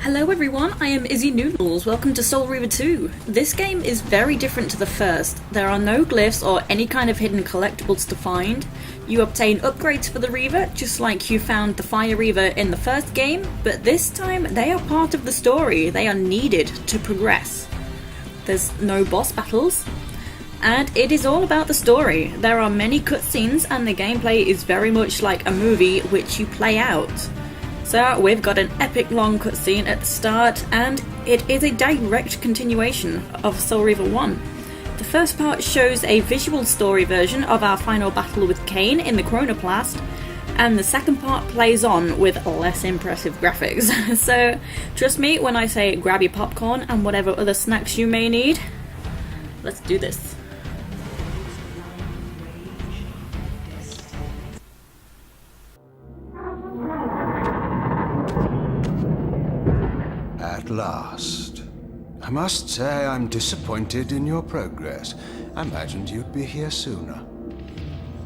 Hello everyone, I am Izzy Noodles. Welcome to Soul Reaver 2. This game is very different to the first. There are no glyphs or any kind of hidden collectibles to find. You obtain upgrades for the Reaver, just like you found the Fire Reaver in the first game, but this time they are part of the story. They are needed to progress. There's no boss battles, and it is all about the story. There are many cutscenes and the gameplay is very much like a movie which you play out. So we've got an epic long cutscene at the start, and it is a direct continuation of Soul Reaver 1. The first part shows a visual story version of our final battle with Kain in the Chronoplast, and the second part plays on with less impressive graphics. So trust me when I say grab your popcorn and whatever other snacks you may need. Let's do this. At last. I must say I'm disappointed in your progress. I imagined you'd be here sooner.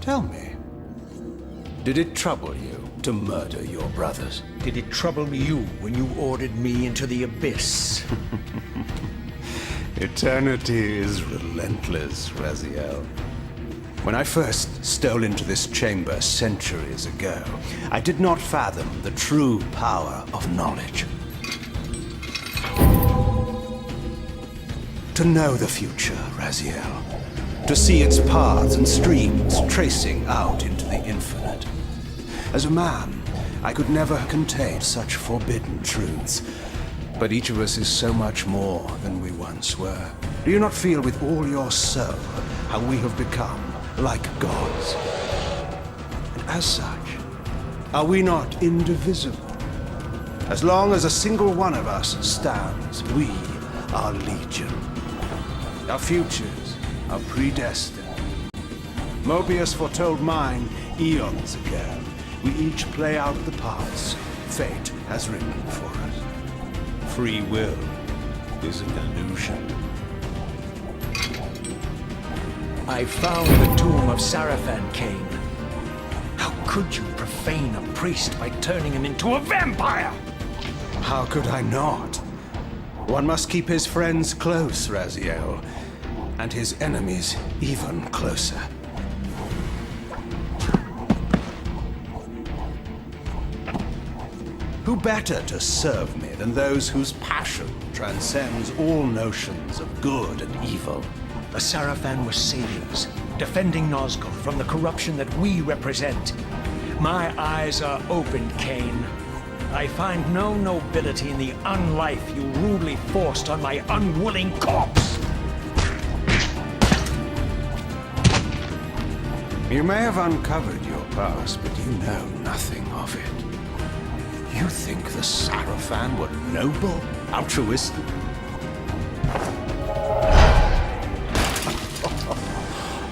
Tell me, did it trouble you to murder your brothers? Did it trouble you when you ordered me into the abyss? Eternity is relentless, Raziel. When I first stole into this chamber centuries ago, I did not fathom the true power of knowledge. To know the future, Raziel. To see its paths and streams tracing out into the infinite. As a man, I could never contain such forbidden truths. But each of us is so much more than we once were. Do you not feel with all your soul how we have become like gods? And as such, are we not indivisible? As long as a single one of us stands, we are legion. Our futures are predestined. Mobius foretold mine eons ago. We each play out the parts fate has written for us. Free will is an illusion. I found the tomb of Sarafan Kain. How could you profane a priest by turning him into a vampire? How could I not? One must keep his friends close, Raziel, and his enemies even closer. Who better to serve me than those whose passion transcends all notions of good and evil? The Sarafan were saviors, defending Nazgul from the corruption that we represent. My eyes are opened, Kain. I find no nobility in the unlife you rudely forced on my unwilling corpse. You may have uncovered your past, but you know nothing of it. You think the Sarafan were noble, altruistic?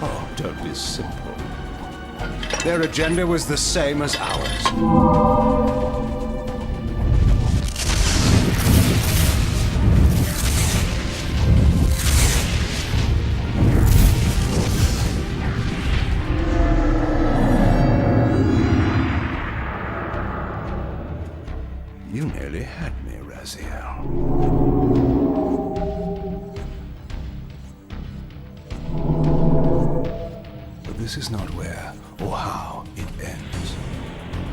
Oh, don't be simple. Their agenda was the same as ours. You nearly had me, Raziel. But this is not where or how it ends.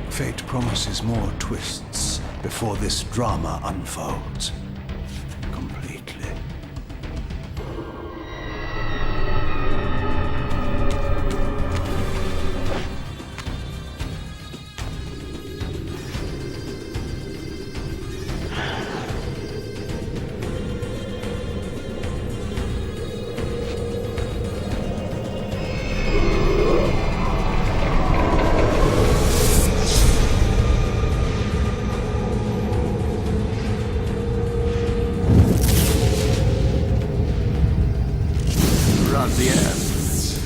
Fate promises more twists before this drama unfolds completely.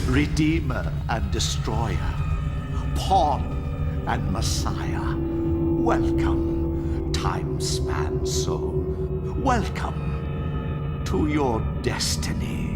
Redeemer and Destroyer, Pawn and Messiah. Welcome, time-span soul. Welcome to your destiny.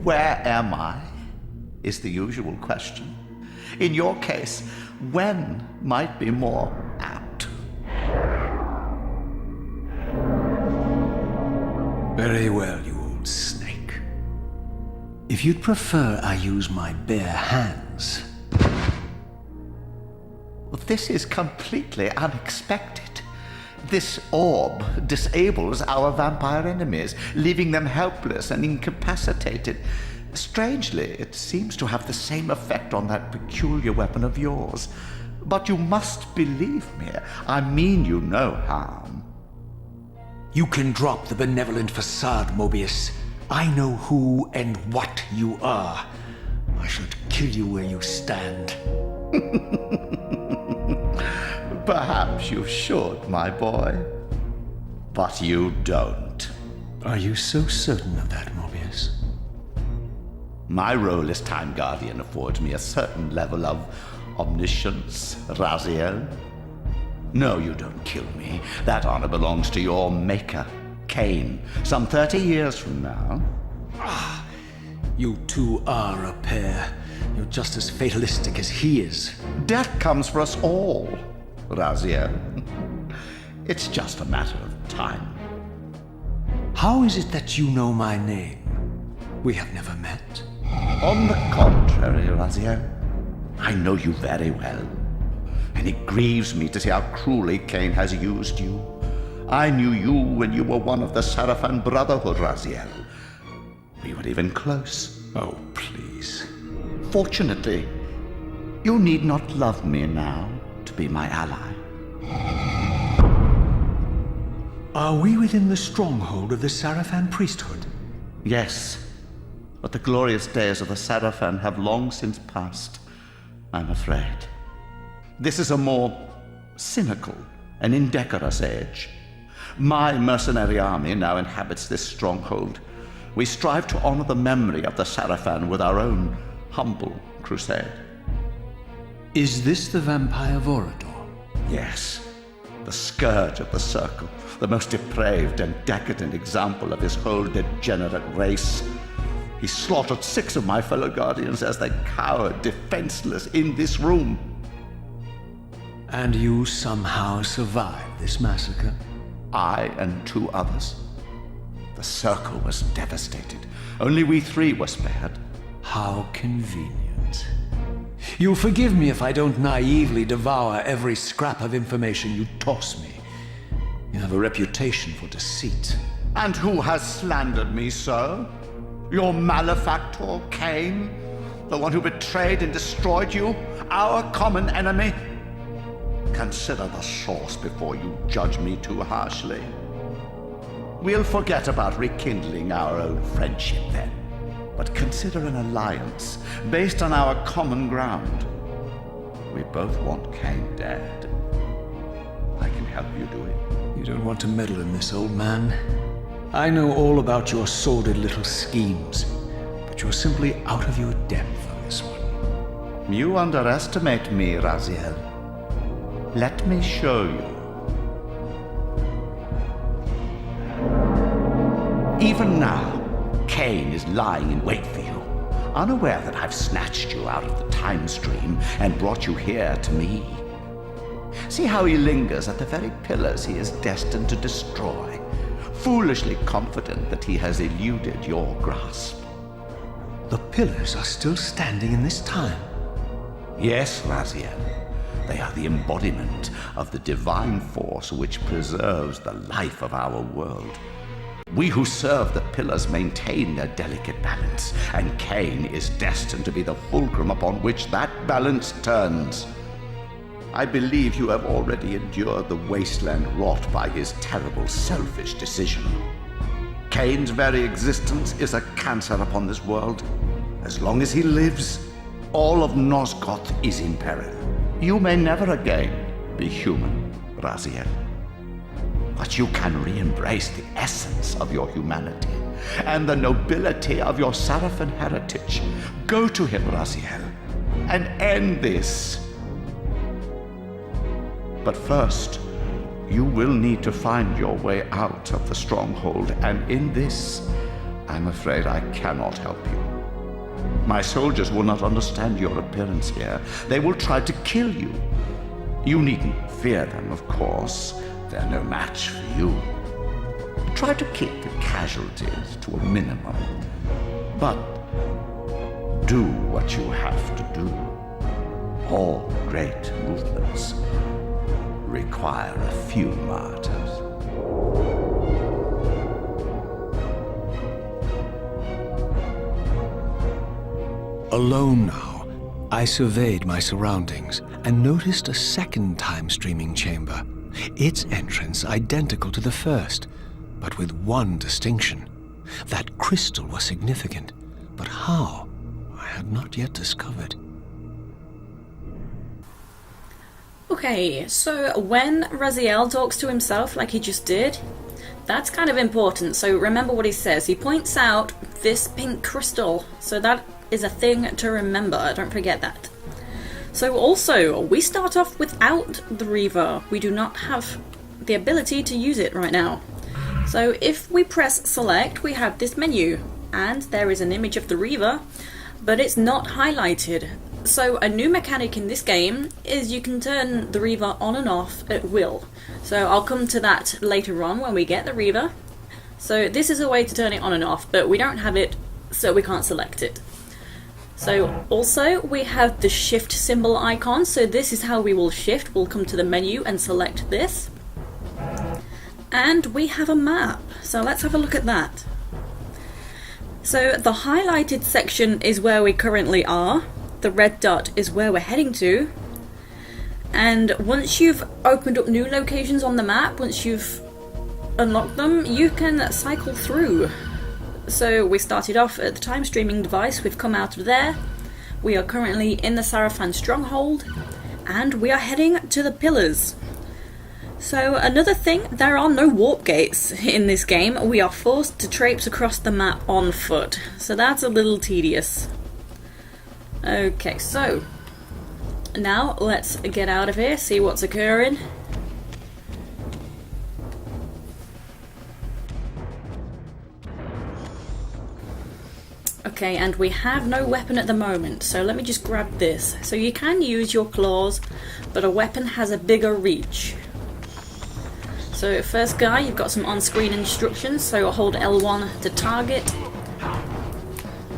Where am I? Is the usual question. In your case, when might be more apt. Very well, you old snake. If you'd prefer I use my bare hands... This is completely unexpected. This orb disables our vampire enemies, leaving them helpless and incapacitated. Strangely, it seems to have the same effect on that peculiar weapon of yours. But you must believe me. I mean you no harm. You can drop the benevolent facade, Mobius. I know who and what you are. I should kill you where you stand. Perhaps you should, my boy. But you don't. Are you so certain of that, Mobius? My role as Time Guardian affords me a certain level of omniscience, Raziel. No, you don't kill me. That honor belongs to your maker, Kain, some 30 years from now. You two are a pair. You're just as fatalistic as he is. Death comes for us all, Raziel. It's just a matter of time. How is it that you know my name? We have never met. On the contrary, Raziel, I know you very well. And it grieves me to see how cruelly Kain has used you. I knew you when you were one of the Sarafan Brotherhood, Raziel. We were even close. Oh, please. Fortunately, you need not love me now to be my ally. Are we within the stronghold of the Sarafan priesthood? Yes, but the glorious days of the Sarafan have long since passed, I'm afraid. This is a more cynical and indecorous age. My mercenary army now inhabits this stronghold. We strive to honor the memory of the Sarafan with our own humble crusade. Is this the vampire Vorador? Yes, the scourge of the Circle, the most depraved and decadent example of his whole degenerate race. He slaughtered 6 of my fellow Guardians as they cowered defenseless in this room. And you somehow survived this massacre? I and 2 others. The Circle was devastated. Only we 3 were spared. How convenient. You'll forgive me if I don't naively devour every scrap of information you toss me. You have a reputation for deceit. And who has slandered me so? Your malefactor, Kain? The one who betrayed and destroyed you? Our common enemy? Consider the source before you judge me too harshly. We'll forget about rekindling our old friendship then. But consider an alliance based on our common ground. We both want Kain dead. I can help you do it. You don't want to meddle in this, old man. I know all about your sordid little schemes, but you're simply out of your depth on this one. You underestimate me, Raziel. Let me show you. Even now, Kain is lying in wait for you, unaware that I've snatched you out of the time stream and brought you here to me. See how he lingers at the very pillars he is destined to destroy, foolishly confident that he has eluded your grasp. The pillars are still standing in this time. Yes, Raziel. They are the embodiment of the divine force which preserves the life of our world. We who serve the pillars maintain their delicate balance, and Kain is destined to be the fulcrum upon which that balance turns. I believe you have already endured the wasteland wrought by his terrible, selfish decision. Kain's very existence is a cancer upon this world. As long as he lives, all of Nosgoth is in peril. You may never again be human, Raziel. But you can re-embrace the essence of your humanity and the nobility of your Sarafan heritage. Go to him, Raziel, and end this. But first, you will need to find your way out of the stronghold, and in this, I'm afraid I cannot help you. My soldiers will not understand your appearance here. They will try to kill you. You needn't fear them, of course. They're no match for you. Try to keep the casualties to a minimum. But do what you have to do. All great movements require a few martyrs. Alone now, I surveyed my surroundings and noticed a second time-streaming chamber. Its entrance identical to the first, but with one distinction. That crystal was significant, but how, I had not yet discovered. Okay, so when Raziel talks to himself like he just did, that's kind of important, so remember what he says. He points out this pink crystal, so that is a thing to remember, don't forget that. So also, we start off without the Reaver. We do not have the ability to use it right now. So if we press select, we have this menu, and there is an image of the Reaver, but it's not highlighted. So a new mechanic in this game is you can turn the Reaver on and off at will. So I'll come to that later on when we get the Reaver. So this is a way to turn it on and off, but we don't have it, so we can't select it. So also we have the shift symbol icon, so this is how we will shift. We'll come to the menu and select this. And we have a map, so let's have a look at that. So the highlighted section is where we currently are, the red dot is where we're heading to, and once you've opened up new locations on the map, once you've unlocked them, you can cycle through. So we started off at the time streaming device, we've come out of there, we are currently in the Sarafan Stronghold, and we are heading to the pillars. So another thing, there are no warp gates in this game, we are forced to traipse across the map on foot, so that's a little tedious. Okay, so now let's get out of here, see what's occurring. Okay, and we have no weapon at the moment, so let me just grab this. So you can use your claws, but a weapon has a bigger reach. So first guy, you've got some on-screen instructions, so hold L1 to target.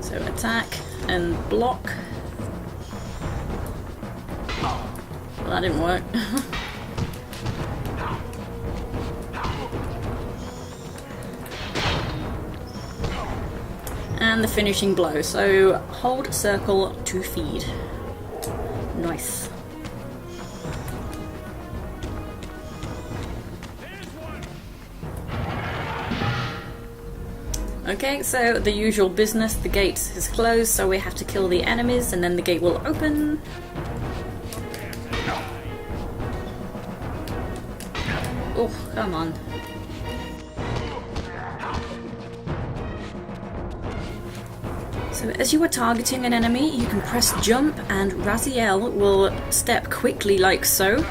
So attack and block. Well, that didn't work. And the finishing blow, so hold circle to feed. Nice. Okay, so the usual business, the gate is closed, so we have to kill the enemies and then the gate will open. Oh, come on. So as you are targeting an enemy, you can press jump and Raziel will step quickly like so.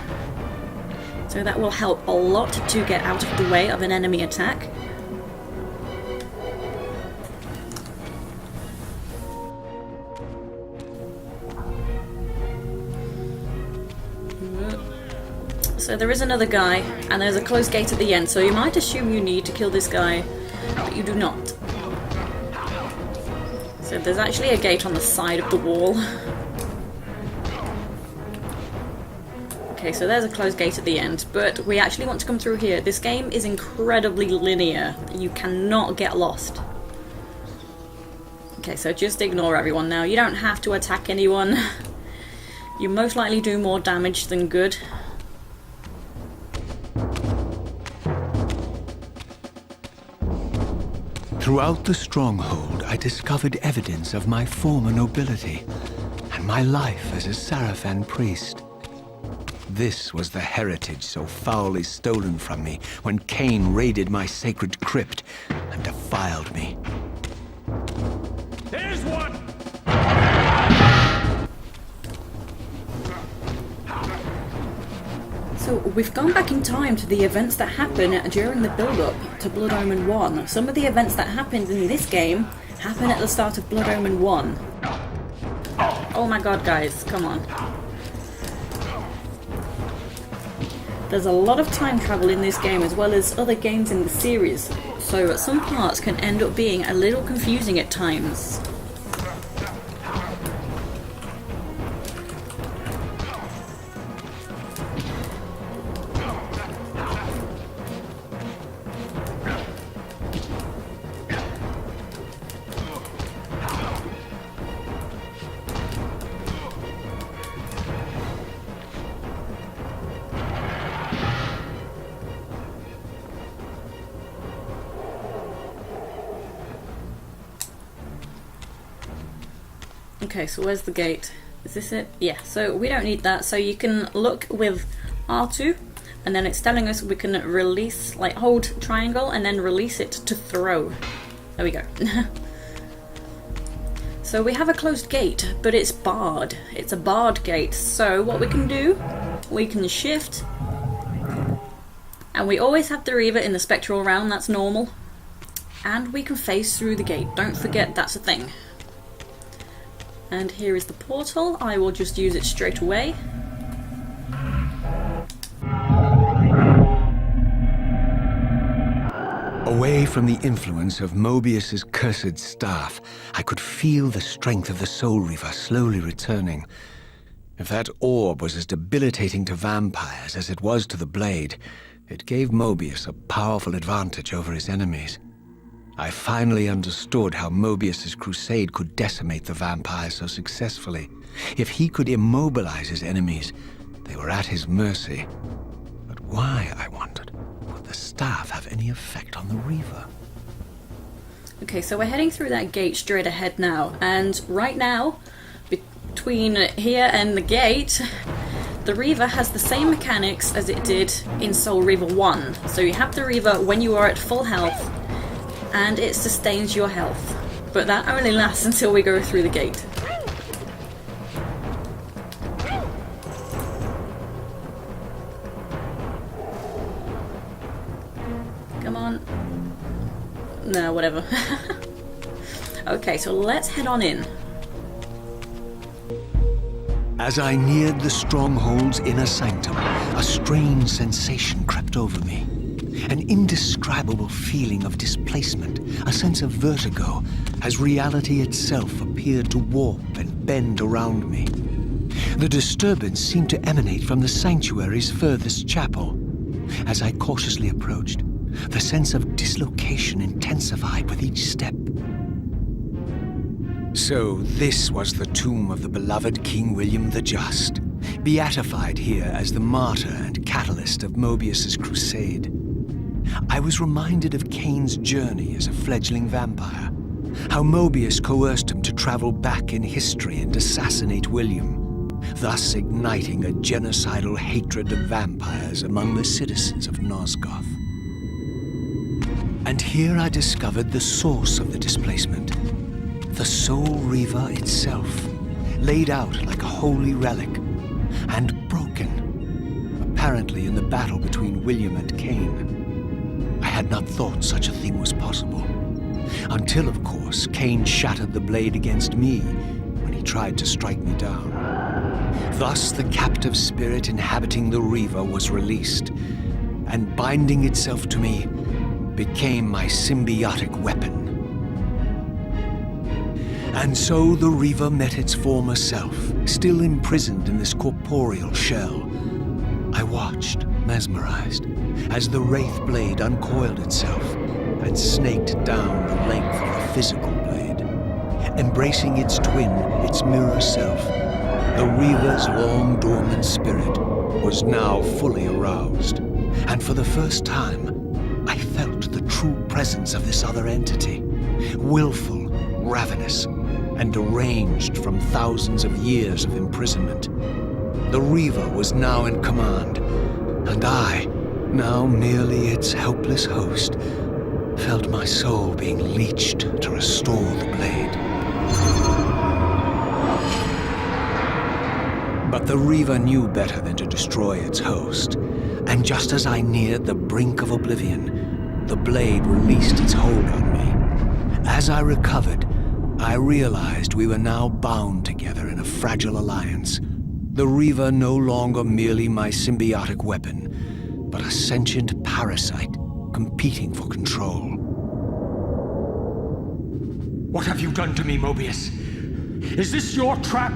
So that will help a lot to get out of the way of an enemy attack. So there is another guy, and there's a closed gate at the end, so you might assume you need to kill this guy, but you do not. So there's actually a gate on the side of the wall. Okay, so there's a closed gate at the end, but we actually want to come through here. This game is incredibly linear. You cannot get lost. Okay, so just ignore everyone now. You don't have to attack anyone. You most likely do more damage than good. Throughout the stronghold, I discovered evidence of my former nobility and my life as a Sarafan priest. This was the heritage so foully stolen from me when Kain raided my sacred crypt and defiled me. There's one! So we've gone back in time to the events that happened during the build-up to Blood Omen 1. Some of the events that happened in this game happened at the start of Blood Omen 1. Oh my god, guys, come on. There's a lot of time travel in this game as well as other games in the series, so some parts can end up being a little confusing at times. Okay, so where's the gate? Is this it? Yeah, so we don't need that. So you can look with R2, and then it's telling us we can release, like hold triangle and then release it to throw. There we go. So we have a closed gate, but it's barred. It's a barred gate. So what we can do, we can shift, and we always have the Reaver in the spectral realm, that's normal. And we can phase through the gate. Don't forget that's a thing. And here is the portal. I will just use it straight away. Away from the influence of Mobius's cursed staff, I could feel the strength of the Soul Reaver slowly returning. If that orb was as debilitating to vampires as it was to the blade, it gave Mobius a powerful advantage over his enemies. I finally understood how Mobius's crusade could decimate the vampires so successfully. If he could immobilize his enemies, they were at his mercy. But why, I wondered, would the staff have any effect on the Reaver? Okay, so we're heading through that gate straight ahead now, and right now, between here and the gate, the Reaver has the same mechanics as it did in Soul Reaver 1. So you have the Reaver when you are at full health, and it sustains your health. But that only lasts until we go through the gate. Come on. No, whatever. Okay, so let's head on in. As I neared the Stronghold's inner sanctum, a strange sensation crept over me. An indescribable feeling of displacement, a sense of vertigo, as reality itself appeared to warp and bend around me. The disturbance seemed to emanate from the sanctuary's furthest chapel. As I cautiously approached, the sense of dislocation intensified with each step. So this was the tomb of the beloved King William the Just, beatified here as the martyr and catalyst of Mobius's crusade. I was reminded of Kain's journey as a fledgling vampire, how Mobius coerced him to travel back in history and assassinate William, thus igniting a genocidal hatred of vampires among the citizens of Nosgoth. And here I discovered the source of the displacement, the Soul Reaver itself, laid out like a holy relic, and broken, apparently in the battle between William and Kain. I had not thought such a thing was possible. Until, of course, Kain shattered the blade against me when he tried to strike me down. Thus, the captive spirit inhabiting the Reaver was released, and binding itself to me became my symbiotic weapon. And so the Reaver met its former self, still imprisoned in this corporeal shell. I watched, mesmerized, as the Wraith blade uncoiled itself and snaked down the length of the physical blade. Embracing its twin, its mirror self, the Reaver's long dormant spirit was now fully aroused. And for the first time, I felt the true presence of this other entity, willful, ravenous, and deranged from thousands of years of imprisonment. The Reaver was now in command, and I, now merely its helpless host, felt my soul being leeched to restore the blade. But the Reaver knew better than to destroy its host, and just as I neared the brink of oblivion, the blade released its hold on me. As I recovered, I realized we were now bound together in a fragile alliance. The Reaver no longer merely my symbiotic weapon, but a sentient parasite competing for control. What have you done to me, Mobius? Is this your trap?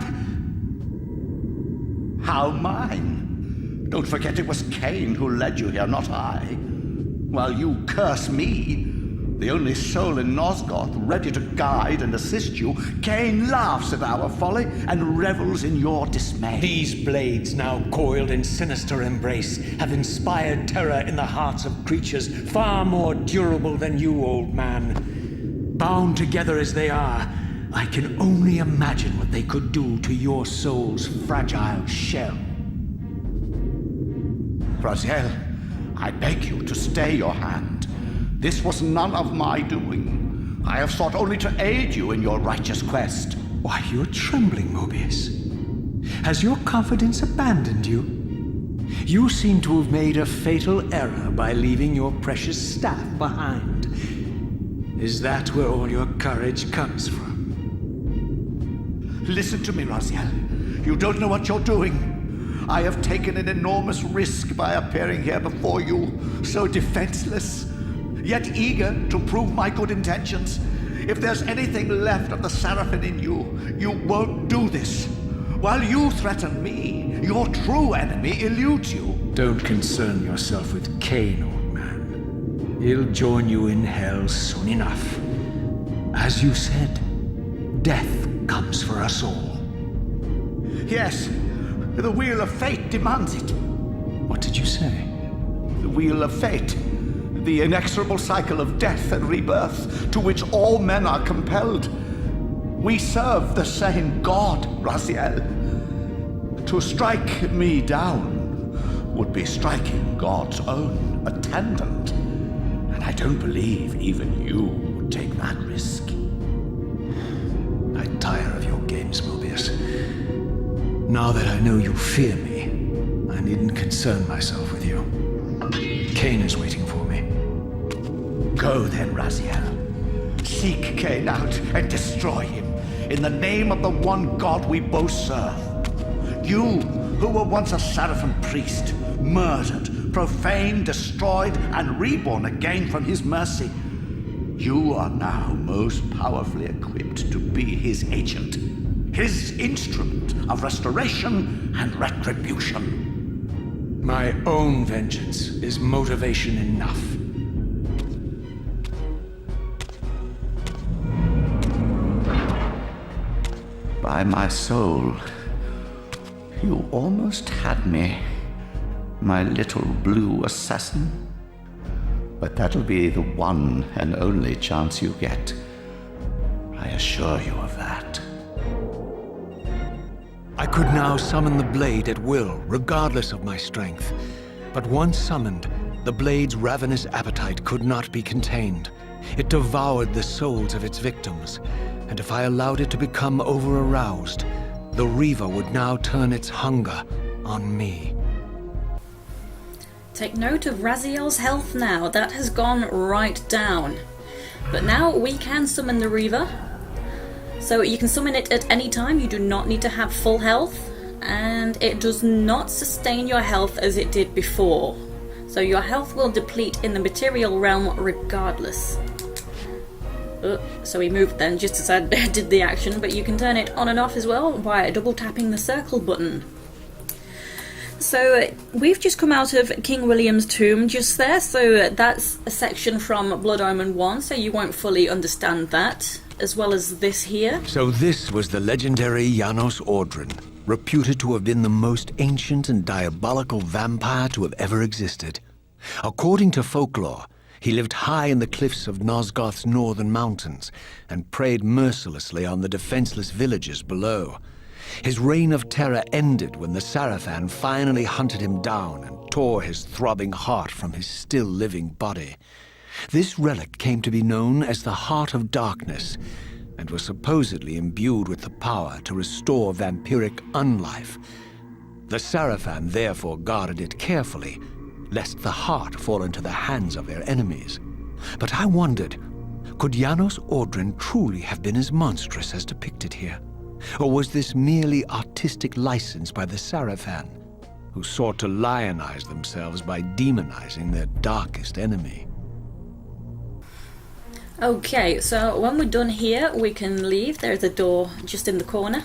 How mine? Don't forget it was Kain who led you here, not I. While you curse me, the only soul in Nosgoth ready to guide and assist you, Kain laughs at our folly and revels in your dismay. These blades, now coiled in sinister embrace, have inspired terror in the hearts of creatures far more durable than you, old man. Bound together as they are, I can only imagine what they could do to your soul's fragile shell. Raziel, I beg you to stay your hand. This was none of my doing. I have sought only to aid you in your righteous quest. Why, you're trembling, Mobius. Has your confidence abandoned you? You seem to have made a fatal error by leaving your precious staff behind. Is that where all your courage comes from? Listen to me, Raziel. You don't know what you're doing. I have taken an enormous risk by appearing here before you, so defenseless, yet eager to prove my good intentions. If there's anything left of the Sarafan in you, you won't do this. While you threaten me, your true enemy eludes you. Don't concern yourself with Kain, old man. He'll join you in hell soon enough. As you said, death comes for us all. Yes, the wheel of fate demands it. What did you say? The wheel of fate. The inexorable cycle of death and rebirth to which all men are compelled. We serve the same God, Raziel. To strike me down would be striking God's own attendant. And I don't believe even you would take that risk. I tire of your games, Mobius. Now that I know you fear me, I needn't concern myself with you. Kain is waiting for me. Go then, Raziel. Seek Kain out and destroy him in the name of the one God we both serve. You, who were once a Sarafan priest, murdered, profaned, destroyed, and reborn again from his mercy. You are now most powerfully equipped to be his agent, his instrument of restoration and retribution. My own vengeance is motivation enough. By my soul, you almost had me, my little blue assassin. But that'll be the one and only chance you get. I assure you of that. I could now summon the blade at will, regardless of my strength. But once summoned, the blade's ravenous appetite could not be contained. It devoured the souls of its victims, and if I allowed it to become over-aroused, the Reaver would now turn its hunger on me. Take note of Raziel's health now. That has gone right down. But now we can summon the Reaver. So you can summon it at any time. You do not need to have full health. And it does not sustain your health as it did before. So your health will deplete in the material realm regardless. So we moved then just as I did the action. But you can turn it on and off as well by double tapping the circle button. So we've just come out of King William's tomb just there, so that's a section from Blood Omen 1, so you won't fully understand that, as well as this here. So this was the legendary Janos Ordrin, reputed to have been the most ancient and diabolical vampire to have ever existed. According to folklore, he lived high in the cliffs of Nosgoth's northern mountains and preyed mercilessly on the defenseless villages below. His reign of terror ended when the Sarafan finally hunted him down and tore his throbbing heart from his still-living body. This relic came to be known as the Heart of Darkness, and was supposedly imbued with the power to restore vampiric unlife. The Sarafan therefore guarded it carefully, lest the heart fall into the hands of their enemies. But I wondered, Could Janos Audrin truly have been as monstrous as depicted here? Or was this merely artistic license by the Sarafan, who sought to lionize themselves by demonizing their darkest enemy? Okay, so when we're done here, we can leave. There's a door just in the corner.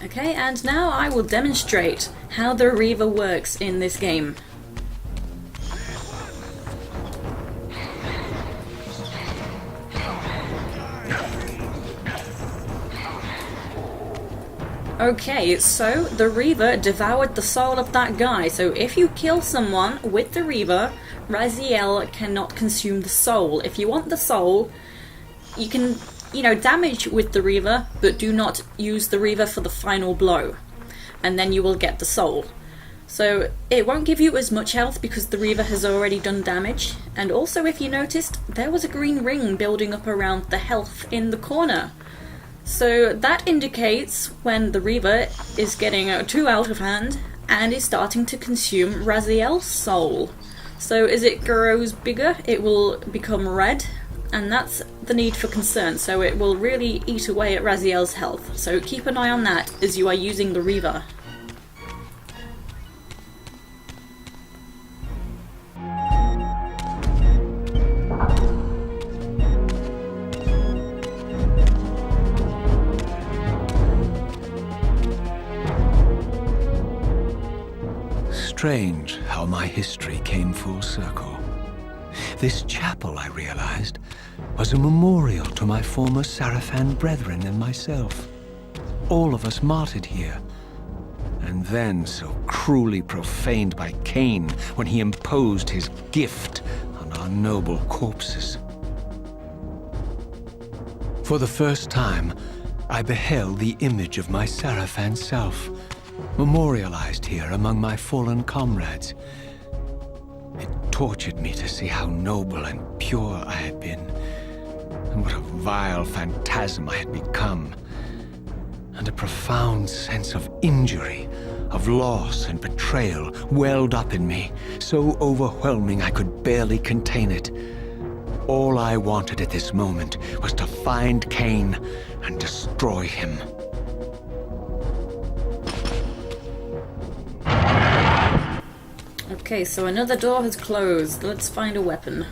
Okay, and now I will demonstrate how the Reaver works in this game. Okay, so the Reaver devoured the soul of that guy. So if you kill someone with the Reaver, Raziel cannot consume the soul. If you want the soul, you can, damage with the Reaver, but do not use the Reaver for the final blow. And then you will get the soul. So it won't give you as much health because the Reaver has already done damage. And also, if you noticed, there was a green ring building up around the health in the corner. So that indicates when the Reaver is getting too out of hand and is starting to consume Raziel's soul. So as it grows bigger, it will become red, and that's the need for concern. So it will really eat away at Raziel's health. So keep an eye on that as you are using the Reaver. Strange how my history came full circle. This chapel, I realized, was a memorial to my former Sarafan brethren and myself. All of us martyred here, and then so cruelly profaned by Kain when he imposed his gift on our noble corpses. For the first time, I beheld the image of my Sarafan self, memorialized here among my fallen comrades. It tortured me to see how noble and pure I had been, and what a vile phantasm I had become, and a profound sense of injury, of loss and betrayal welled up in me, so overwhelming I could barely contain it. All I wanted at this moment was to find Kain and destroy him. Okay, so another door has closed. Let's find a weapon.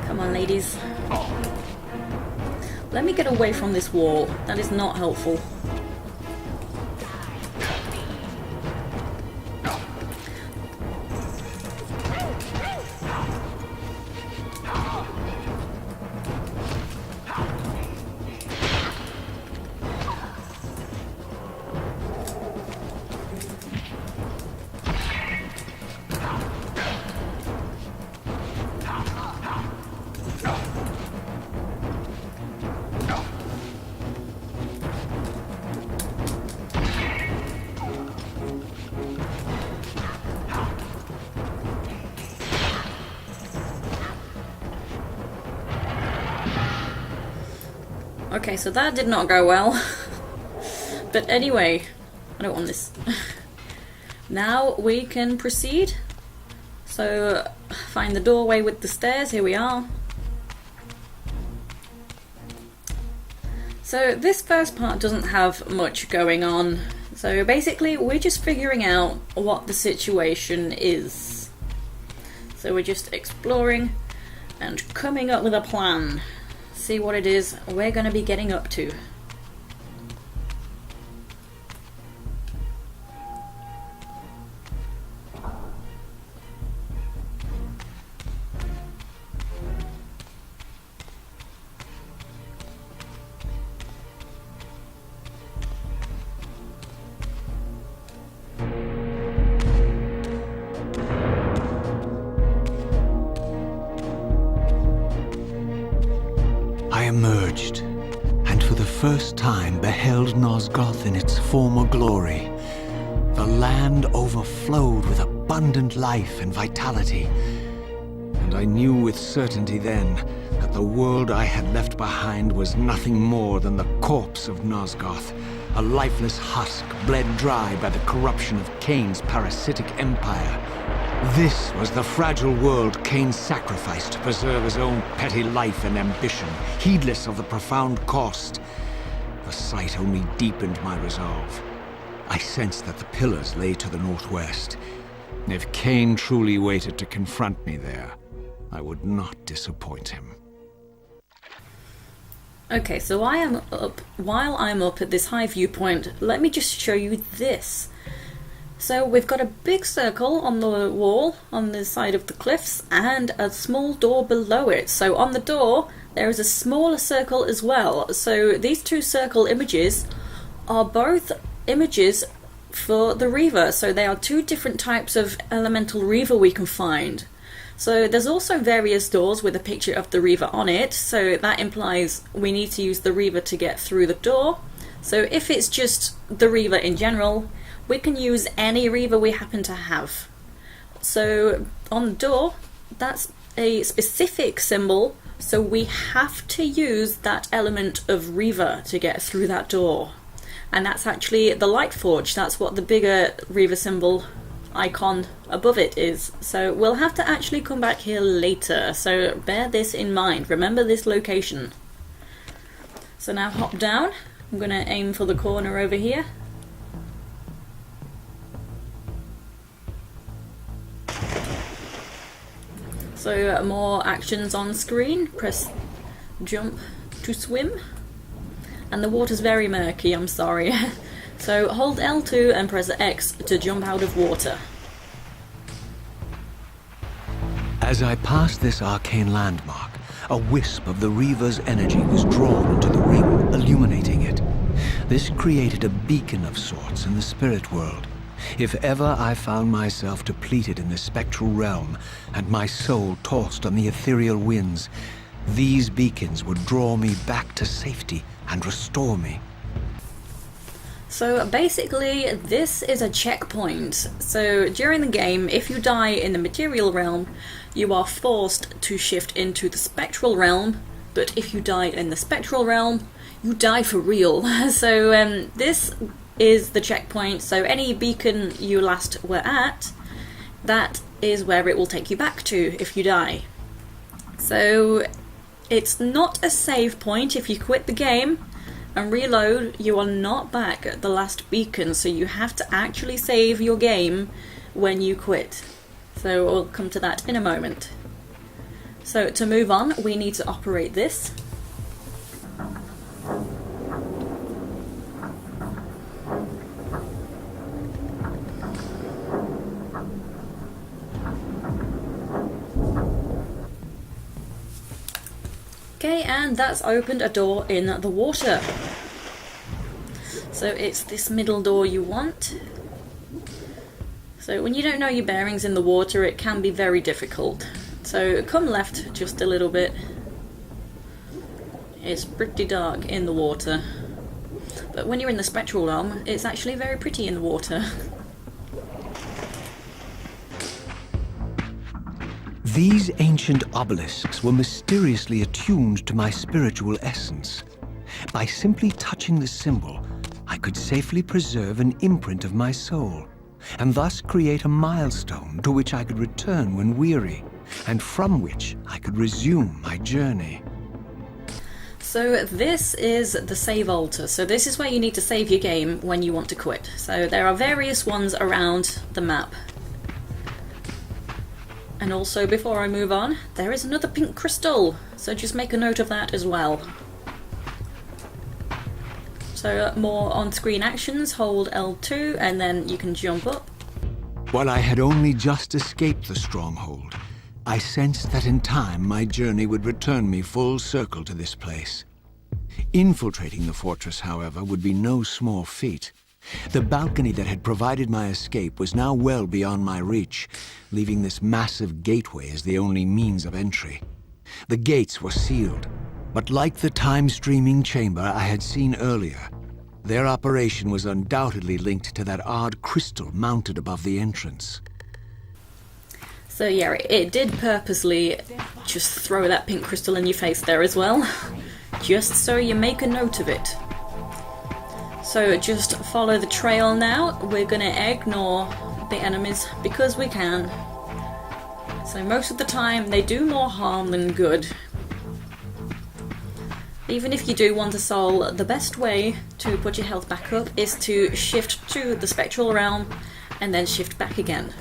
Come on, ladies. Let me get away from this wall. That is not helpful. Okay, so that did not go well. But anyway, I don't want this. Now we can proceed. So, find the doorway with the stairs. Here we are. So this first part doesn't have much going on. So basically, we're just figuring out what the situation is. So we're just exploring and coming up with a plan. See what it is we're going to be getting up to. I emerged, and for the first time beheld Nosgoth in its former glory. The land overflowed with abundant life and vitality, and I knew with certainty then that that the world I had left behind was nothing more than the corpse of Nosgoth, a lifeless husk bled dry by the corruption of Kain's parasitic empire. This was the fragile world Kain sacrificed to preserve his own petty life and ambition, heedless of the profound cost. The sight only deepened my resolve. I sensed that the pillars lay to the northwest. If Kain truly waited to confront me there, I would not disappoint him. Okay, so while I'm up at this high viewpoint, let me just show you this. So we've got a big circle on the wall on the side of the cliffs and a small door below it. So on the door there is a smaller circle as well. So these two circle images are both images for the Reaver. So they are two different types of elemental Reaver we can find. So there's also various doors with a picture of the Reaver on it, so that implies we need to use the Reaver to get through the door. So if it's just the Reaver in general, we can use any Reaver we happen to have. So on the door, that's a specific symbol, so we have to use that element of Reaver to get through that door. And that's actually the Light Forge, that's what the bigger Reaver symbol icon above it is. So we'll have to actually come back here later, so bear this in mind, remember this location. So now hop down, I'm going to aim for the corner over here. So more actions on screen, press jump to swim, and the water's very murky, I'm sorry. So hold L2 and press X to jump out of water. As I passed this arcane landmark, a wisp of the Reaver's energy was drawn into the ring, illuminating it. This created a beacon of sorts in the spirit world. If ever I found myself depleted in the spectral realm, and my soul tossed on the ethereal winds, these beacons would draw me back to safety and restore me. So basically this is a checkpoint. So during the game, if you die in the material realm, you are forced to shift into the spectral realm, but if you die in the spectral realm, you die for real. So this is the checkpoint, so any beacon you last were at, that is where it will take you back to if you die. So it's not a save point. If you quit the game and reload, you are not back at the last beacon, so you have to actually save your game when you quit. So we'll come to that in a moment. So to move on, we need to operate this. Okay, and that's opened a door in the water. So it's this middle door you want. So when you don't know your bearings in the water, it can be very difficult. So come left just a little bit. It's pretty dark in the water. But when you're in the spectral realm, it's actually very pretty in the water. These ancient obelisks were mysteriously attuned to my spiritual essence. By simply touching the symbol, I could safely preserve an imprint of my soul, and thus create a milestone to which I could return when weary, and from which I could resume my journey. So this is the save altar. So this is where you need to save your game when you want to quit. So there are various ones around the map. And also, before I move on, there is another pink crystal, so just make a note of that as well. So more on-screen actions, hold L2 and then you can jump up. While I had only just escaped the stronghold, I sensed that in time my journey would return me full circle to this place. Infiltrating the fortress, however, would be no small feat. The balcony that had provided my escape was now well beyond my reach, leaving this massive gateway as the only means of entry. The gates were sealed, but like the time-streaming chamber I had seen earlier, their operation was undoubtedly linked to that odd crystal mounted above the entrance. So yeah, it did purposely just throw that pink crystal in your face there as well, just so you make a note of it. So just follow the trail now. We're gonna ignore the enemies because we can. So most of the time they do more harm than good. Even if you do want a soul, the best way to put your health back up is to shift to the spectral realm and then shift back again.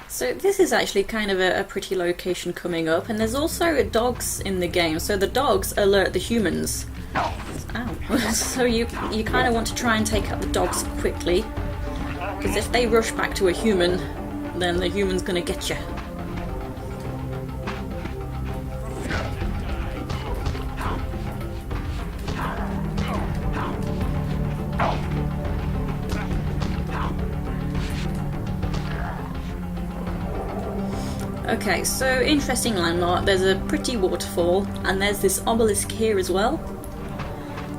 So this is actually kind of a pretty location coming up, and there's also dogs in the game, so the dogs alert the humans. Ow. So you kind of want to try and take out the dogs quickly, because if they rush back to a human, then the human's gonna get you. Okay, so interesting landmark. There's a pretty waterfall, and there's this obelisk here as well.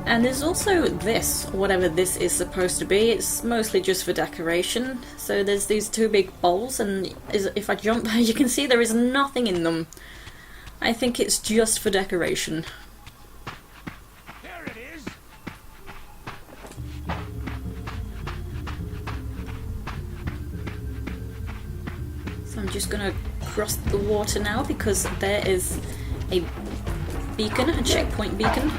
And there's also this, whatever this is supposed to be. It's mostly just for decoration. So there's these two big bowls, and if I jump, you can see there is nothing in them. I think it's just for decoration. There it is. So I'm just gonna cross the water now because there is a beacon, a checkpoint beacon.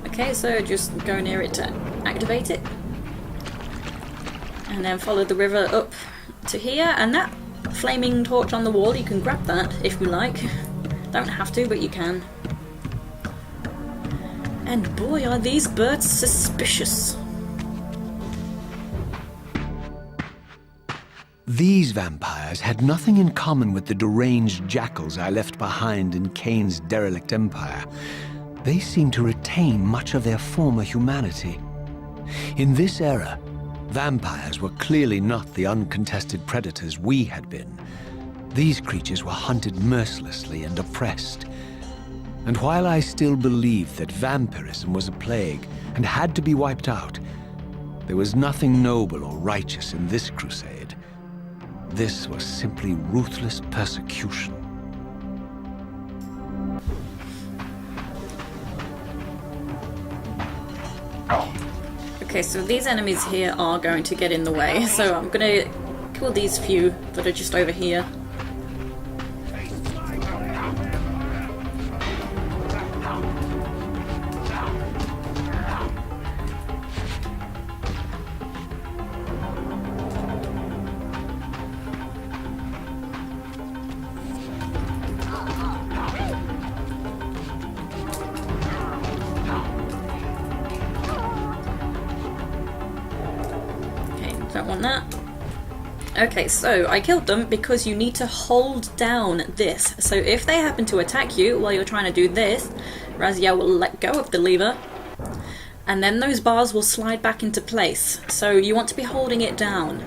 Okay, so just go near it to activate it. And then follow the river up to here, and that flaming torch on the wall, you can grab that if you like. Don't have to, but you can. And boy, are these birds suspicious. These vampires had nothing in common with the deranged jackals I left behind in Kain's derelict empire. They seemed to retain much of their former humanity. In this era, vampires were clearly not the uncontested predators we had been. These creatures were hunted mercilessly and oppressed. And while I still believed that vampirism was a plague and had to be wiped out, there was nothing noble or righteous in this crusade. This was simply ruthless persecution. Okay, so these enemies here are going to get in the way, so I'm gonna kill these few that are just over here. Don't want that. Okay, so I killed them because you need to hold down this. So if they happen to attack you while you're trying to do this, Raziel will let go of the lever, and then those bars will slide back into place. So you want to be holding it down.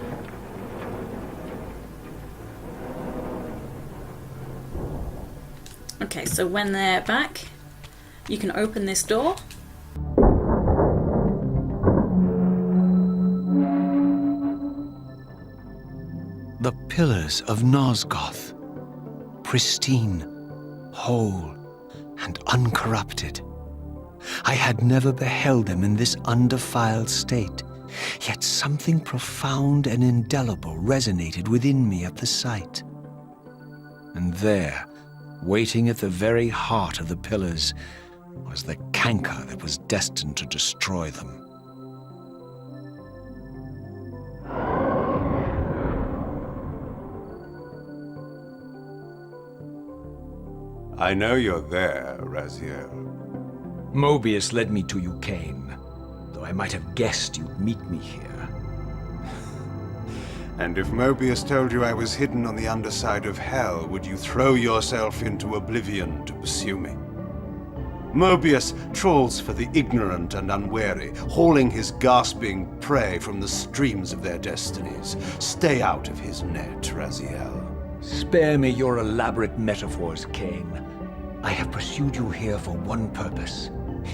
Okay, so when they're back, you can open this door. The pillars of Nosgoth, pristine, whole, and uncorrupted. I had never beheld them in this undefiled state, yet something profound and indelible resonated within me at the sight. And there, waiting at the very heart of the pillars, was the canker that was destined to destroy them. I know you're there, Raziel. Mobius led me to you, Kain, though I might have guessed you'd meet me here. And if Mobius told you I was hidden on the underside of hell, would you throw yourself into oblivion to pursue me? Mobius trawls for the ignorant and unwary, hauling his gasping prey from the streams of their destinies. Stay out of his net, Raziel. Spare me your elaborate metaphors, Kain. I have pursued you here for one purpose.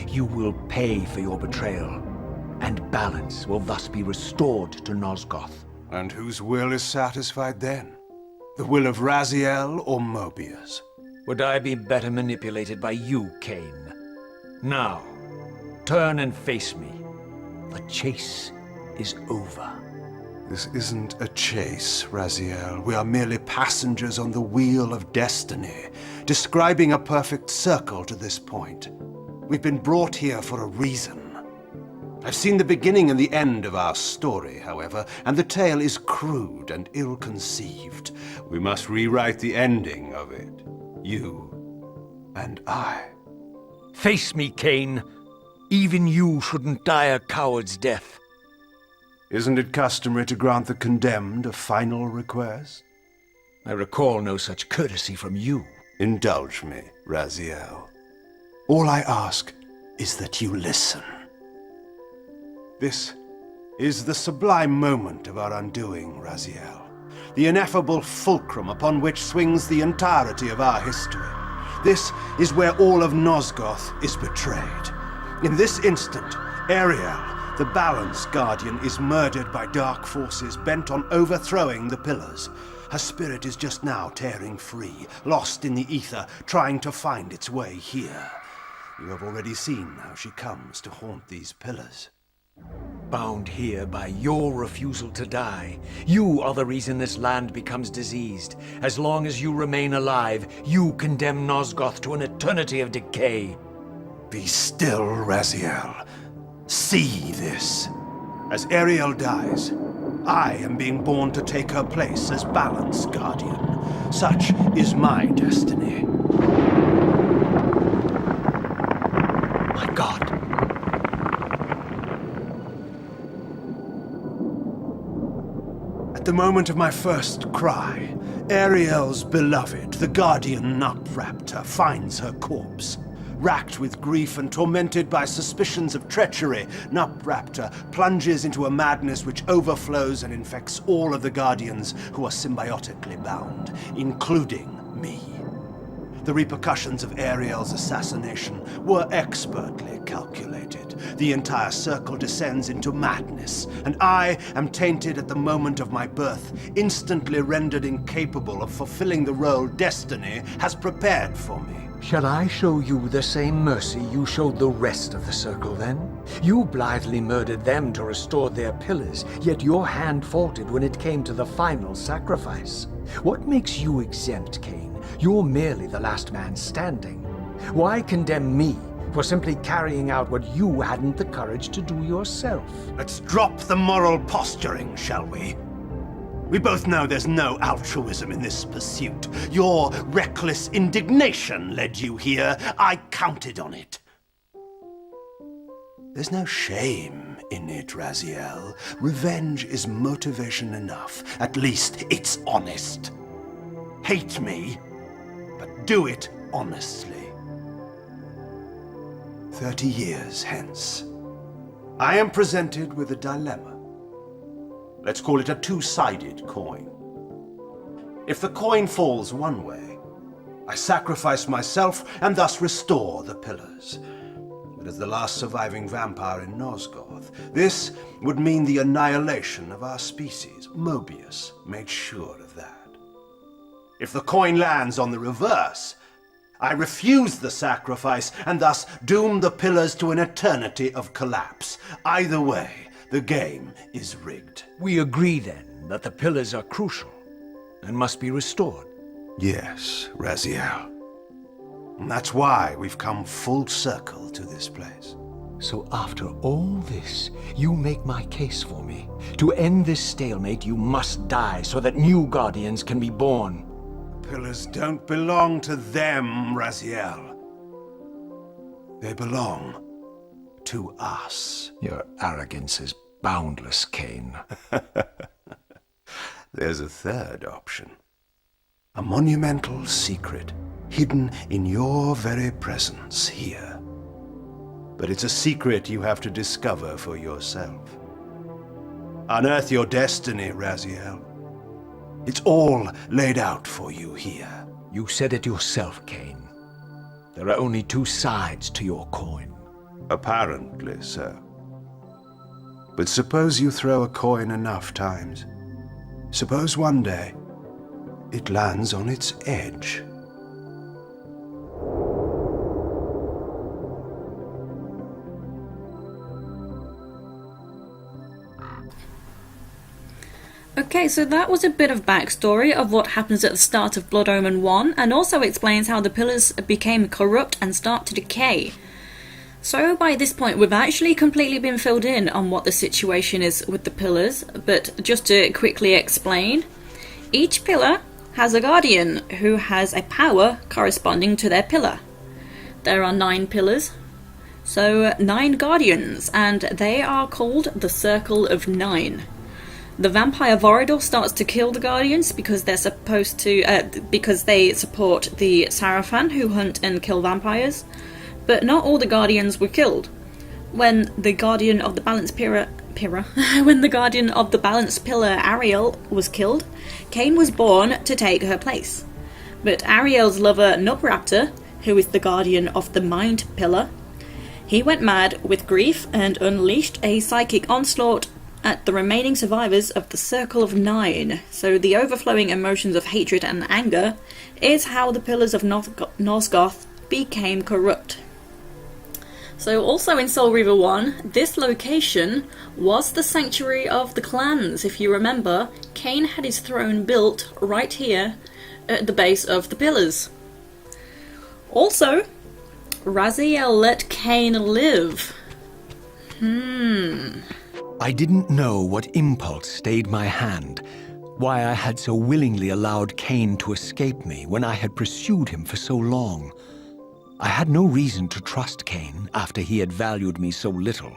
You will pay for your betrayal, and balance will thus be restored to Nosgoth. And whose will is satisfied then? The will of Raziel or Mobius? Would I be better manipulated by you, Kain? Now, turn and face me. The chase is over. This isn't a chase, Raziel. We are merely passengers on the wheel of destiny, describing a perfect circle to this point. We've been brought here for a reason. I've seen the beginning and the end of our story, however, and the tale is crude and ill-conceived. We must rewrite the ending of it. You and I. Face me, Kain. Even you shouldn't die a coward's death. Isn't it customary to grant the condemned a final request? I recall no such courtesy from you. Indulge me, Raziel. All I ask is that you listen. This is the sublime moment of our undoing, Raziel. The ineffable fulcrum upon which swings the entirety of our history. This is where all of Nosgoth is betrayed. In this instant, Ariel, the Balance Guardian, is murdered by dark forces bent on overthrowing the Pillars. Her spirit is just now tearing free, lost in the ether, trying to find its way here. You have already seen how she comes to haunt these Pillars. Bound here by your refusal to die. You are the reason this land becomes diseased. As long as you remain alive, you condemn Nosgoth to an eternity of decay. Be still, Raziel. See this. As Ariel dies, I am being born to take her place as Balance Guardian. Such is my destiny. My God. At the moment of my first cry, Ariel's beloved, the Guardian Nupraptor, finds her corpse. Racked with grief and tormented by suspicions of treachery, Nupraptor plunges into a madness which overflows and infects all of the Guardians who are symbiotically bound, including me. The repercussions of Ariel's assassination were expertly calculated. The entire circle descends into madness, and I am tainted at the moment of my birth, instantly rendered incapable of fulfilling the role destiny has prepared for me. Shall I show you the same mercy you showed the rest of the circle, then? You blithely murdered them to restore their pillars, yet your hand faltered when it came to the final sacrifice. What makes you exempt, Kain? You're merely the last man standing. Why condemn me for simply carrying out what you hadn't the courage to do yourself? Let's drop the moral posturing, shall we? We both know there's no altruism in this pursuit. Your reckless indignation led you here. I counted on it. There's no shame in it, Raziel. Revenge is motivation enough. At least it's honest. Hate me, but do it honestly. 30 years hence, I am presented with a dilemma. Let's call it a two-sided coin. If the coin falls one way, I sacrifice myself and thus restore the pillars. But as the last surviving vampire in Nosgoth, this would mean the annihilation of our species. Mobius made sure of that. If the coin lands on the reverse, I refuse the sacrifice and thus doom the pillars to an eternity of collapse. Either way, the game is rigged. We agree, then, that the pillars are crucial and must be restored. Yes, Raziel. And that's why we've come full circle to this place. So after all this, you make my case for me. To end this stalemate, you must die so that new Guardians can be born. Pillars don't belong to them, Raziel. They belong to us. Your arrogance is boundless, Kain. There's a third option. A monumental secret, hidden in your very presence here. But it's a secret you have to discover for yourself. Unearth your destiny, Raziel. It's all laid out for you here. You said it yourself, Kain. There are only two sides to your coin. Apparently so. But suppose you throw a coin enough times. Suppose one day it lands on its edge. Okay, so that was a bit of backstory of what happens at the start of Blood Omen 1, and also explains how the pillars became corrupt and start to decay. So by this point we've actually completely been filled in on what the situation is with the pillars, but just to quickly explain, each pillar has a guardian who has a power corresponding to their pillar. There are 9 pillars, so 9 guardians, and they are called the Circle of 9. The vampire Vorador starts to kill the guardians because they're supposed to, because they support the Sarafan who hunt and kill vampires. But not all the guardians were killed. When the guardian of the balanced when the guardian of the balanced pillar Ariel was killed, Kain was born to take her place. But Ariel's lover Nubraptor, who is the guardian of the mind pillar, he went mad with grief and unleashed a psychic onslaught at the remaining survivors of the Circle of 9. So the overflowing emotions of hatred and anger is how the pillars of Nosgoth became corrupt. So also in Soul Reaver 1, this location was the sanctuary of the clans. If you remember, Kain had his throne built right here at the base of the pillars. Also, Raziel let Kain live. I didn't know what impulse stayed my hand, why I had so willingly allowed Kain to escape me when I had pursued him for so long. I had no reason to trust Kain after he had valued me so little,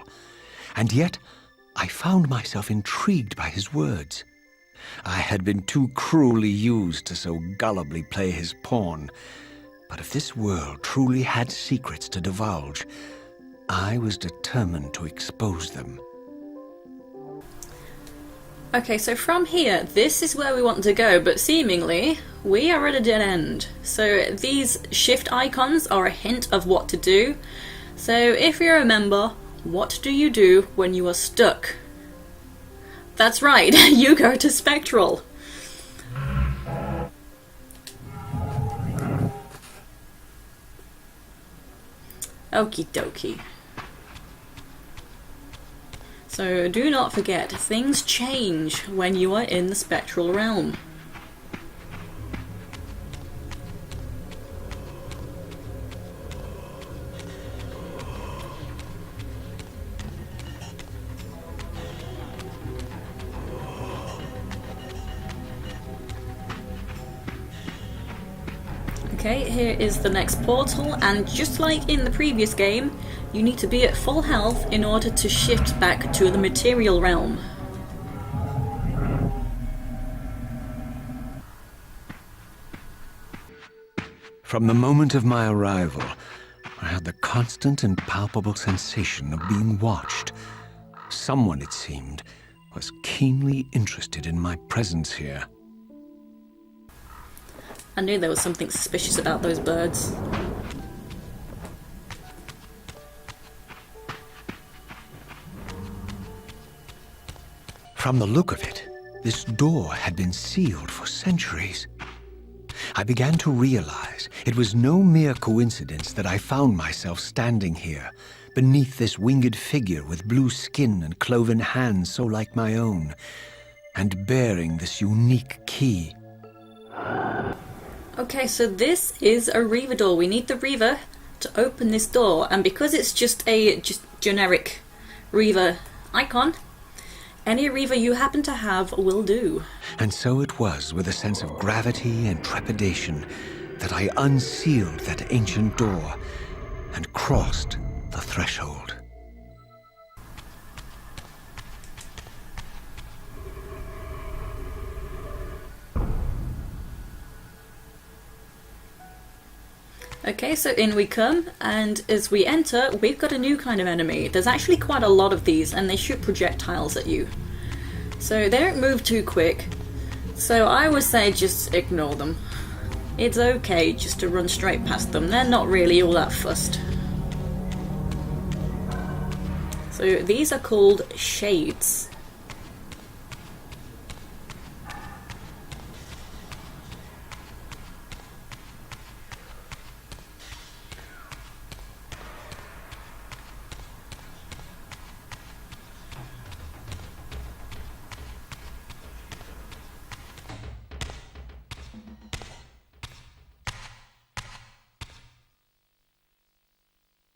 and yet I found myself intrigued by his words. I had been too cruelly used to so gullibly play his pawn, but if this world truly had secrets to divulge, I was determined to expose them. Okay, so from here, this is where we want to go, but seemingly, we are at a dead end. So these shift icons are a hint of what to do. So if you remember, what do you do when you are stuck? That's right, you go to Spectral. Okie dokie. So do not forget, things change when you are in the spectral realm. Okay, here is the next portal, and just like in the previous game, you need to be at full health in order to shift back to the material realm. From the moment of my arrival, I had the constant and palpable sensation of being watched. Someone, it seemed, was keenly interested in my presence here. I knew there was something suspicious about those birds. From the look of it, this door had been sealed for centuries. I began to realize it was no mere coincidence that I found myself standing here, beneath this winged figure with blue skin and cloven hands so like my own, and bearing this unique key. Okay, so this is a Reaver Door. We need the Reaver to open this door, and because it's just a generic Reaver icon, any Reaver you happen to have will do. And so it was with a sense of gravity and trepidation that I unsealed that ancient door and crossed the threshold. Okay, so in we come, and as we enter, we've got a new kind of enemy. There's actually quite a lot of these, and they shoot projectiles at you. So they don't move too quick, so I would say just ignore them. It's okay just to run straight past them, they're not really all that fussed. So these are called shades.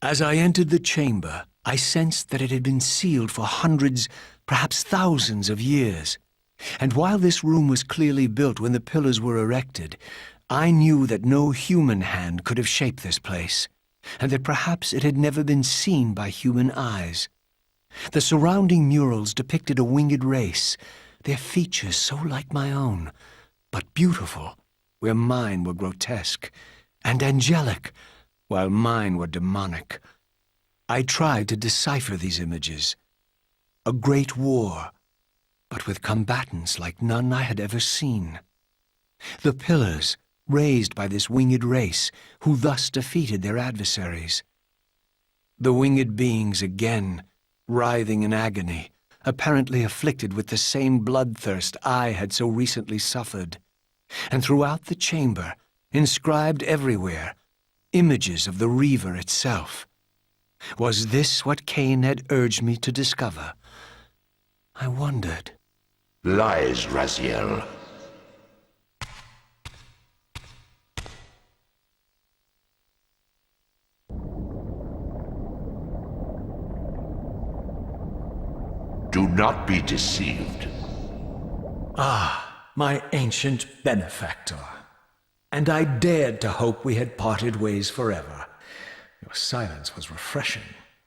As I entered the chamber, I sensed that it had been sealed for hundreds, perhaps thousands of years. And while this room was clearly built when the pillars were erected, I knew that no human hand could have shaped this place, and that perhaps it had never been seen by human eyes. The surrounding murals depicted a winged race, their features so like my own, but beautiful, where mine were grotesque, and angelic, while mine were demonic. I tried to decipher these images. A great war, but with combatants like none I had ever seen. The pillars, raised by this winged race, who thus defeated their adversaries. The winged beings again, writhing in agony, apparently afflicted with the same bloodthirst I had so recently suffered. And throughout the chamber, inscribed everywhere, images of the Reaver itself. Was this what Kain had urged me to discover? I wondered. Lies, Raziel. Do not be deceived. Ah, my ancient benefactor. And I dared to hope we had parted ways forever. Your silence was refreshing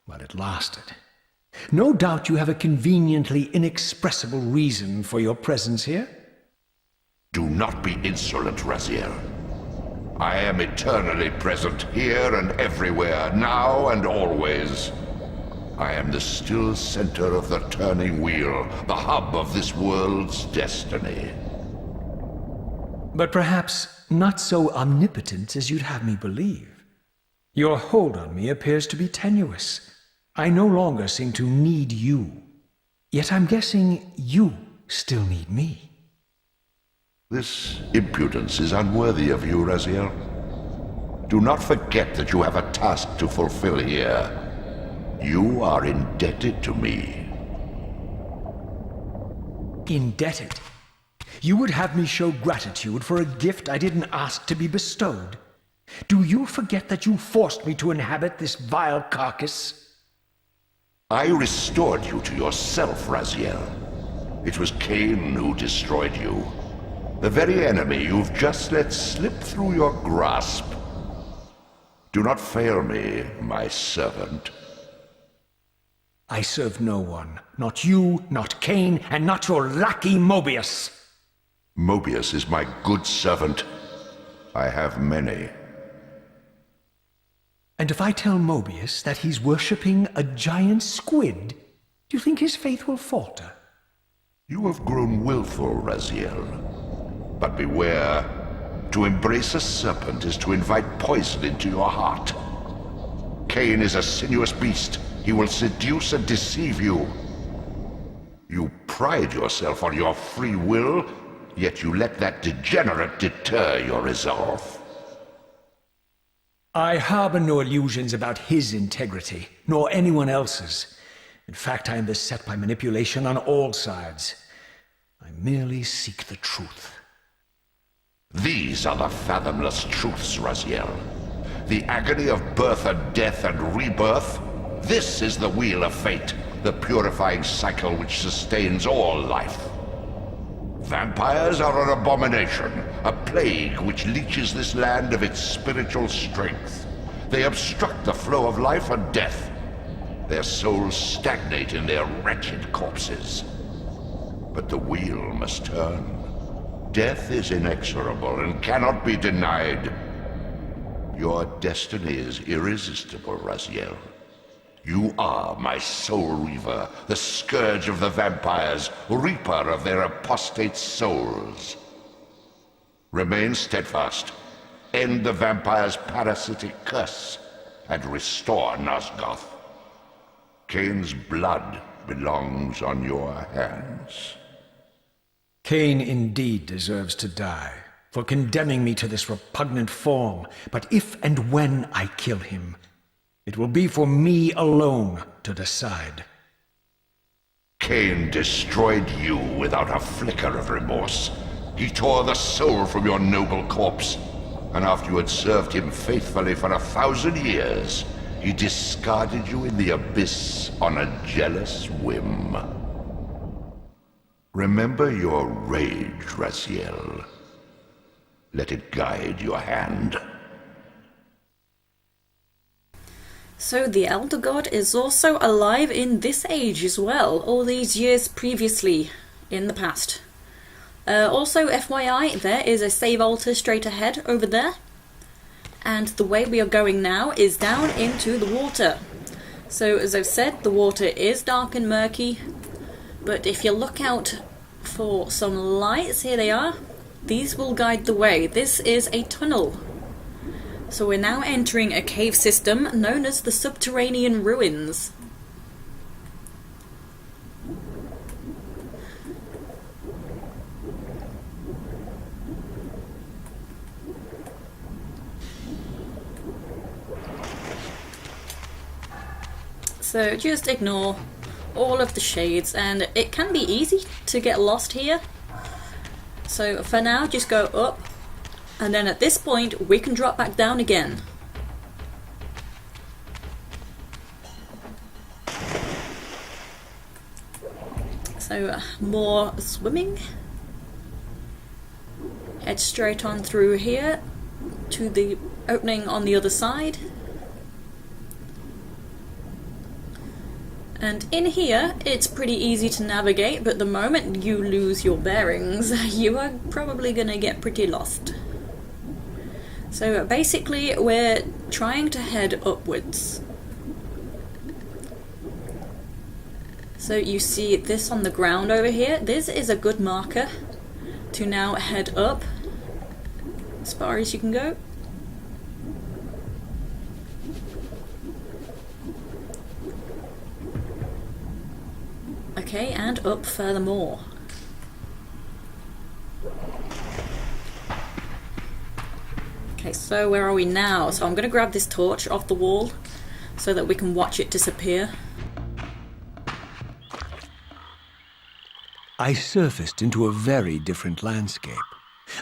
while it lasted. No doubt you have a conveniently inexpressible reason for your presence here? Do not be insolent, Raziel. I am eternally present here and everywhere, now and always. I am the still center of the turning wheel, the hub of this world's destiny. But perhaps not so omnipotent as you'd have me believe. Your hold on me appears to be tenuous. I no longer seem to need you. Yet I'm guessing you still need me. This impudence is unworthy of you, Raziel. Do not forget that you have a task to fulfill here. You are indebted to me. Indebted? You would have me show gratitude for a gift I didn't ask to be bestowed? Do you forget that you forced me to inhabit this vile carcass? I restored you to yourself, Raziel. It was Kain who destroyed you. The very enemy you've just let slip through your grasp. Do not fail me, my servant. I serve no one. Not you, not Kain, and not your lackey Mobius. Mobius is my good servant. I have many. And if I tell Mobius that he's worshipping a giant squid, do you think his faith will falter? You have grown willful, Raziel. But beware. To embrace a serpent is to invite poison into your heart. Kain is a sinuous beast. He will seduce and deceive you. You pride yourself on your free will, yet you let that degenerate deter your resolve. I harbor no illusions about his integrity, nor anyone else's. In fact, I am beset by manipulation on all sides. I merely seek the truth. These are the fathomless truths, Raziel. The agony of birth and death and rebirth. This is the wheel of fate, the purifying cycle which sustains all life. Vampires are an abomination, a plague which leeches this land of its spiritual strength. They obstruct the flow of life and death. Their souls stagnate in their wretched corpses. But the wheel must turn. Death is inexorable and cannot be denied. Your destiny is irresistible, Raziel. You are my soul reaver, the scourge of the vampires, reaper of their apostate souls. Remain steadfast, end the vampire's parasitic curse, and restore Nosgoth. Kain's blood belongs on your hands. Kain indeed deserves to die for condemning me to this repugnant form, but if and when I kill him, it will be for me alone to decide. Kain destroyed you without a flicker of remorse. He tore the soul from your noble corpse, and after you had served him faithfully for 1,000 years, he discarded you in the abyss on a jealous whim. Remember your rage, Raziel. Let it guide your hand. So the Elder God is also alive in this age as well, all these years previously, in the past. Also, FYI, there is a save altar straight ahead over there. And the way we are going now is down into the water. So, as I've said, the water is dark and murky, but if you look out for some lights, here they are, these will guide the way. This is a tunnel. So we're now entering a cave system known as the Subterranean Ruins. So just ignore all of the shades, and it can be easy to get lost here. So for now, just go up, and then at this point we can drop back down again. So more swimming. Head straight on through here to the opening on the other side. And in here, it's pretty easy to navigate, but the moment you lose your bearings, you are probably gonna get pretty lost. So basically, we're trying to head upwards. So you see this on the ground over here. This is a good marker to now head up as far as you can go. Okay, and up furthermore. Okay, so where are we now? So I'm going to grab this torch off the wall so that we can watch it disappear. I surfaced into a very different landscape.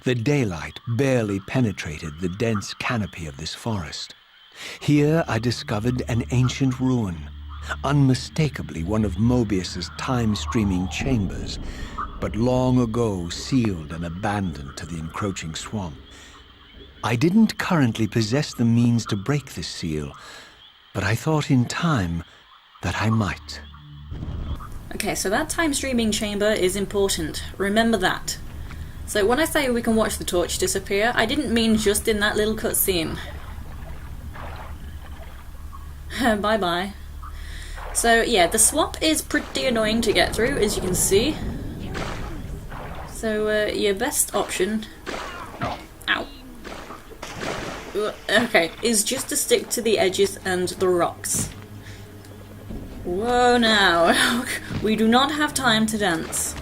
The daylight barely penetrated the dense canopy of this forest. Here I discovered an ancient ruin, unmistakably one of Mobius's time-streaming chambers, but long ago sealed and abandoned to the encroaching swamp. I didn't currently possess the means to break this seal, but I thought in time that I might. Okay, so that time-streaming chamber is important. Remember that. So when I say we can watch the torch disappear, I didn't mean just in that little cutscene. Bye-bye. So yeah, the swamp is pretty annoying to get through, as you can see. So your best option... Ow. Okay, is just to stick to the edges and the rocks. Whoa now, we do not have time to dance.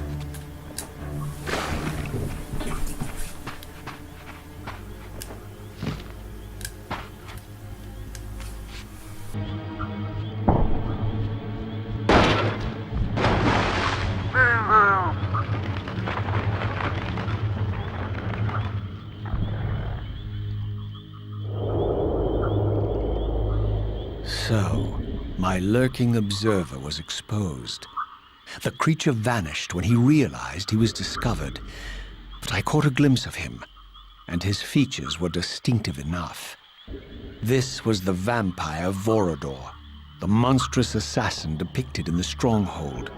So, my lurking observer was exposed. The creature vanished when he realized he was discovered, but I caught a glimpse of him, and his features were distinctive enough. This was the vampire Vorador, the monstrous assassin depicted in the Stronghold.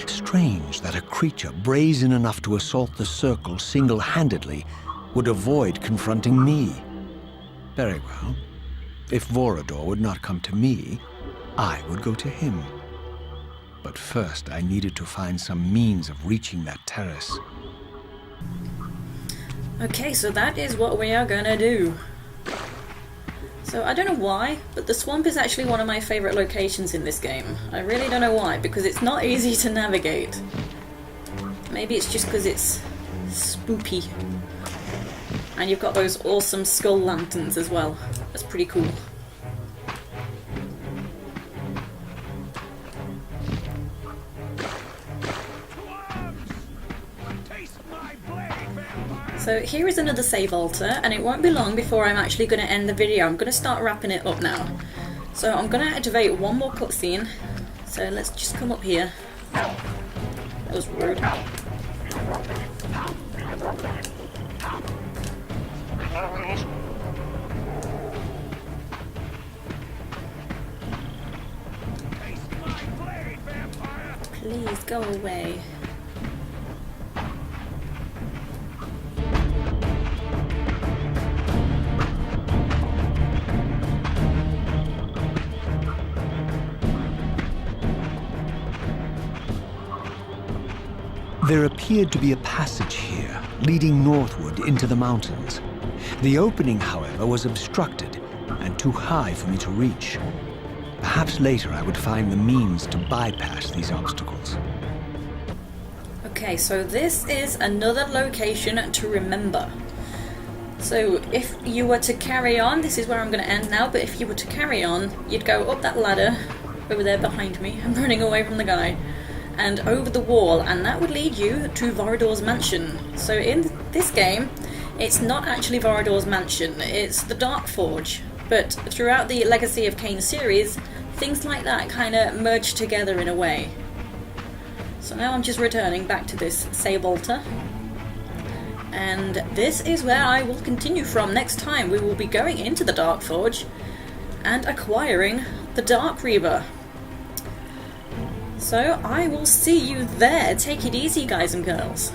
Strange that a creature brazen enough to assault the Circle single-handedly would avoid confronting me. Very well. If Vorador would not come to me, I would go to him. But first, I needed to find some means of reaching that terrace. Okay, so that is what we are gonna do. So I don't know why, but the swamp is actually one of my favourite locations in this game. I really don't know why, because it's not easy to navigate. Maybe it's just because it's spoopy. And you've got those awesome skull lanterns as well. That's pretty cool. So here is another save altar, and it won't be long before I'm actually going to end the video. I'm going to start wrapping it up now. So I'm going to activate one more cutscene. So let's just come up here. That was rude. Please go away. There appeared to be a passage here, leading northward into the mountains. The opening, however, was obstructed and too high for me to reach. Perhaps later I would find the means to bypass these obstacles. Okay, so this is another location to remember. So if you were to carry on, this is where I'm going to end now, but if you were to carry on, you'd go up that ladder, over there behind me, I'm running away from the guy, and over the wall, and that would lead you to Vorador's mansion. So in this game, it's not actually Vorador's mansion, it's the Dark Forge. But throughout the Legacy of Kain series, things like that kind of merge together in a way. So now I'm just returning back to this save altar. And this is where I will continue from next time. We will be going into the Dark Forge and acquiring the Dark Reaver. So I will see you there. Take it easy, guys and girls.